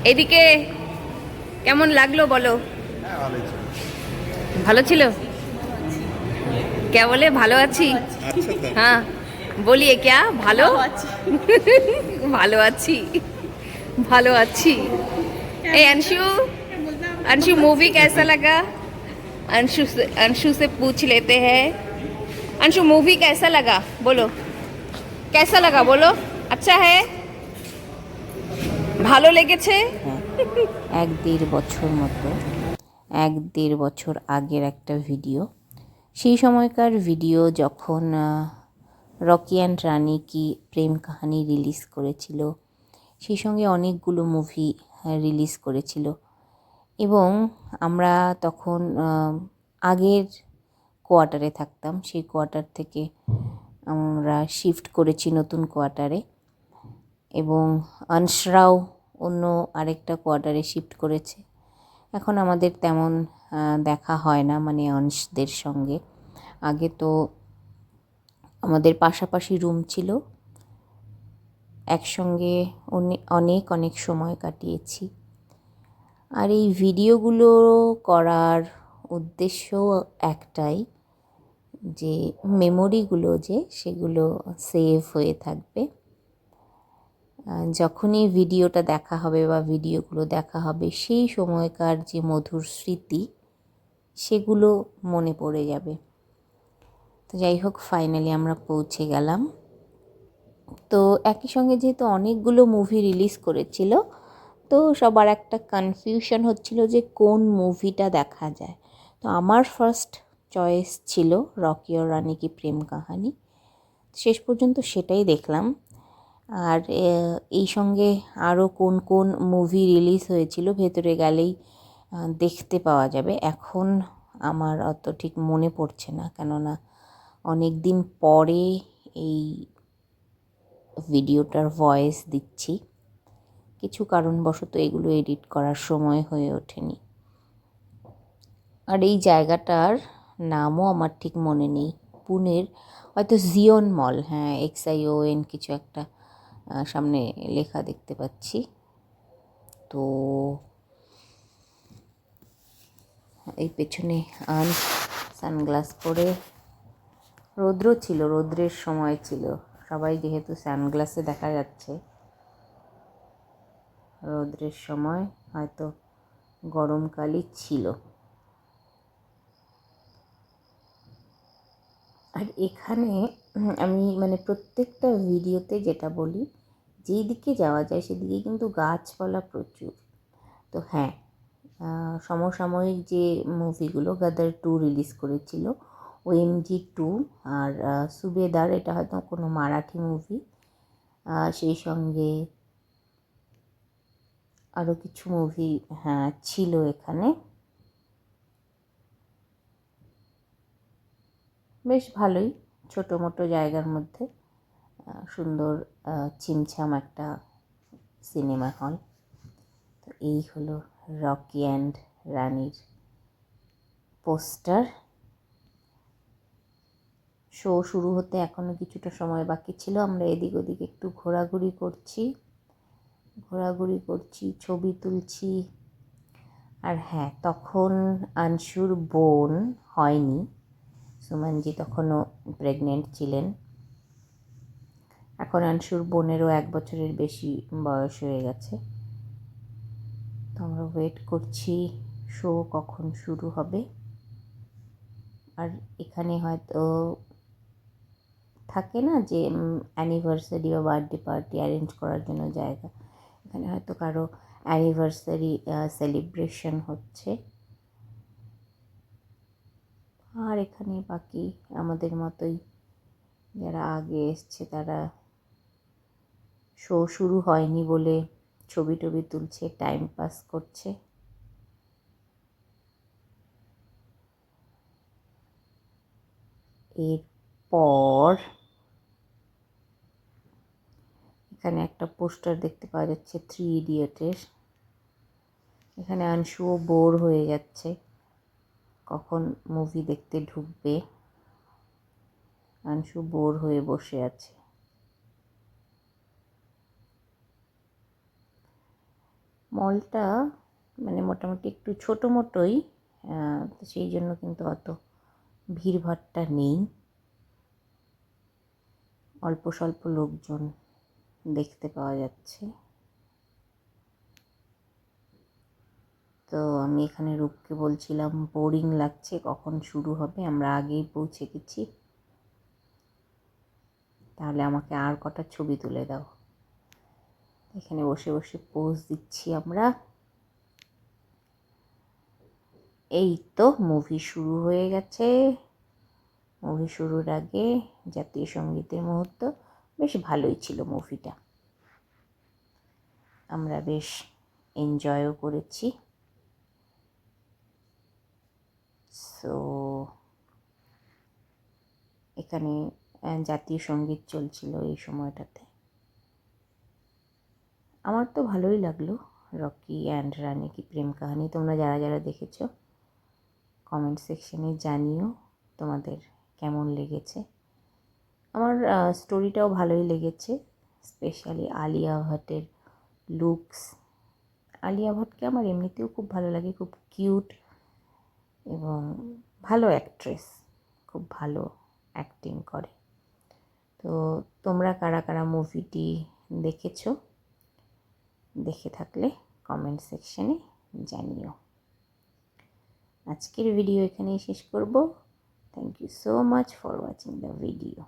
এদিকে কেমন লাগলো বলো? হ্যাঁ, ভালোই ছিল। ভালো ছিল? কে বলে ভালো আছি? আচ্ছা তো। हाँ बोलिए क्या ভালো? ভালো আছি। ভালো আছি, ভালো আছি। क्या ए बोलना अंशु, क्या बोलना अंशु बहुत मूवी अच्छी। कैसा लगा? अंशु से पूछ लेते हैं। अंशु मूवी कैसा लगा बोलो, कैसा लगा बोलो? अच्छा है, ভালো লেগেছে? হ্যাঁ, 1-1.5 বছর মতো, 1-1.5 বছর আগের একটা ভিডিও। সেই সময়কার ভিডিও যখন রকি অ্যান্ড রানি কি প্রেম কাহানি রিলিজ করেছিল, সেই সঙ্গে অনেকগুলো মুভি রিলিজ করেছিল এবং আমরা তখন আগের কোয়ার্টারে থাকতাম। সেই কোয়ার্টার থেকে আমরা শিফট করেছি নতুন কোয়ার্টারে এবং অংশরাও অন্য আরেকটা কোয়ার্টারে শিফট করেছে। এখন আমাদের তেমন দেখা হয় না, মানে অংশদের সঙ্গে। আগে তো আমাদের পাশাপাশি রুম ছিল, একসঙ্গে অনেক অনেক সময় কাটিয়েছি। আর এই ভিডিওগুলো করার উদ্দেশ্য একটাই, যে মেমোরিগুলো যে সেগুলো সেভ হয়ে থাকবে। যখনই ভিডিওটা দেখা হবে বা ভিডিওগুলো দেখা হবে, সেই সময়কার যে মধুর স্মৃতি সেগুলো মনে পড়ে যাবে। তো যাই হোক, ফাইনালি আমরা পৌঁছে গেলাম। তো একই সঙ্গে যেহেতু অনেকগুলো মুভি রিলিজ করেছিল, তো সবার একটা কনফিউশন হচ্ছিল যে কোন মুভিটা দেখা যায়। তো আমার ফার্স্ট চয়েস ছিল রকি और রানি কি প্রেম কাহানি। শেষ পর্যন্ত সেটাই দেখলাম। আর এই সঙ্গে আরও কোন কোন মুভি রিলিজ হয়েছিল ভেতরে গেলেই দেখতে পাওয়া যাবে। এখন আমার অত ঠিক মনে পড়ছে না, কেননা অনেক দিন পরে এই ভিডিওটার ভয়েস দিচ্ছি। কিছু কারণবশত এগুলো এডিট করার সময় হয়ে ওঠেনি। আর এই জায়গাটার নামও আমার ঠিক মনে নেই। পুনের হয়তো জিওন মল, হ্যাঁ, XION কিছু একটা সামনে লেখা দেখতে পাচ্ছি। তো এই পেছনে সানগ্লাস পরে, রৌদ্র ছিল, রৌদ্রের সময় ছিল, সবাই যেহেতু সানগ্লাসে দেখা যাচ্ছে, রৌদ্রের সময় হয়তো গরমকালই ছিল। আর এখানে আমি মানে প্রত্যেকটা ভিডিওতে যেটা বলি, যেই দিকে যাওয়া যায় সেদিকে কিন্তু গাছপালা প্রচুর। তো হ্যাঁ, সমসাময়িক যে মুভিগুলো, গাদার 2 রিলিজ করেছিল, OMG 2 আর সুবেদার, এটা হয়তো কোনো মারাঠি মুভি। সেই সঙ্গে আরও কিছু মুভি হ্যাঁ ছিল এখানে। বেশ ভালোই, ছোটো মোটো জায়গার মধ্যে সুন্দর ছিমছাম একটা সিনেমা হল। তো এই হলো রকি অ্যান্ড রানির পোস্টার। শো শুরু হতে এখনও কিছুটা সময় বাকি ছিল। আমরা এদিক ওদিক একটু ঘোরাঘুরি করছি, ছবি তুলছি। আর হ্যাঁ, তখন আনশুর বোন হয়নি, সুমনজি তখনও প্রেগনেন্ট ছিলেন। এখন আনশুর বোনেরও 1 বছরের বেশি বয়স হয়ে গেছে। তো আমরা ওয়েট করছি শো কখন শুরু হবে। আর এখানে হয়তো থাকে না যে অ্যানিভার্সারি বা বার্থডে পার্টি অ্যারেঞ্জ করার জন্য জায়গা, এখানে হয়তো কারো অ্যানিভার্সারি সেলিব্রেশন হচ্ছে। আর এখানে বাকি আমাদের মতোই যারা আগে এসছে, তারা শো শুরু হয়নি বলে ছবি টবি তুলছে, টাইম পাস করছে। এরপর এখানে একটা পোস্টার দেখতে পাওয়া যাচ্ছে 3 ইডিয়টের। এখানে আনশুও বোর হয়ে যাচ্ছে, কখন মুভি দেখতে ঢুকবে। আনশু বোর হয়ে বসে আছে। মলটা মানে মোটামুটি একটু ছোটো মোটোই, তো সেই জন্য কিন্তু অত ভিড়ভাট্টা নেই, অল্প স্বল্প লোকজন দেখতে পাওয়া যাচ্ছে। তো আমি এখানে রূপকে বলছিলাম বোরিং লাগছে, কখন শুরু হবে, আমরা আগেই পৌঁছে গেছি, তাহলে আমাকে আর কটা ছবি তুলে দাও। এখানে বসে বসে পোজ দিচ্ছি আমরা। এই তো মুভি শুরু হয়ে গেছে। মুভি শুরুর আগে জাতীয় সঙ্গীতের মুহূর্ত, বেশ ভালোই ছিল মুভিটা, আমরা বেশ এনজয়ও করেছি। সো এখানে জাতীয় সঙ্গীত চলছিল এই সময়টাতে। আমার তো ভালোই লাগলো রকি অ্যান্ড রানি কি প্রেম কাহিনী। তোমরা যারা যারা দেখেছো কমেন্ট সেকশনে জানিও তোমাদের কেমন লেগেছে। আমার স্টোরিটাও ভালোই লেগেছে, স্পেশালি আলিয়া ভাটের লুকস। আলিয়া ভাটকে আমার এমনিতেও খুব ভালো লাগে, খুব কিউট এবং ভালো অ্যাক্ট্রেস, খুব ভালো অ্যাক্টিং করে। তো তোমরা কারা কারা মুভিটি দেখেছো, দেখে থাকলে কমেন্ট সেকশনে জানিও। আজকের ভিডিও এখানেই শেষ করব। Thank you so much for watching the video.